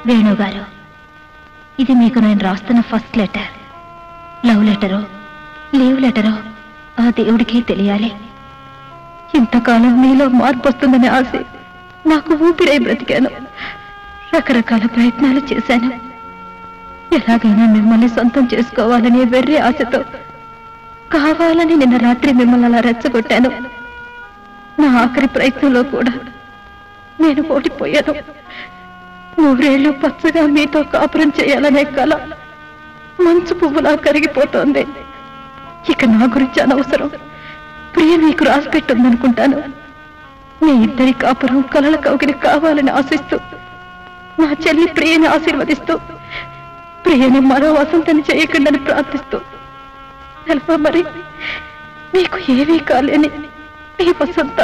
వేణుగారు, ఇది మీకు నేను రాస్తున్న ఫస్ట్ లెటర్. లవ్ లెటరో లీవ్ లెటరో ఆ దేవుడికే తెలియాలి. ఇంతకాలం మీలో మార్పు వస్తుందనే ఆశ నాకు ఊపిరై బ్రతికాను. రకరకాల ప్రయత్నాలు చేశాను. ఎలాగైనా మిమ్మల్ని సొంతం చేసుకోవాలనే వెర్రి ఆశతో కావాలని నిన్న రాత్రి మిమ్మల్ని అలా రెచ్చగొట్టాను. నా ఆఖరి ప్రయత్నంలో కూడా నేను ఓడిపోయాను. 100 ఏళ్లు పచ్చగా మీతో కాపురం చేయాలనే కల మంచు పువ్వులా కరిగిపోతోంది. ఇక నా గురించి అనవసరం. ప్రియ మీకు రాసి పెట్టుందనుకుంటాను. మీ ఇద్దరి కాపురం కలల కౌగిలి కావాలని ఆశిస్తూ నా చెల్లి ప్రియని ఆశీర్వదిస్తూ ప్రియని మరో వసంతని చేయకుండాని ప్రార్థిస్తూ మరి మీకు ఏమీ కాలేని మీ వసంత.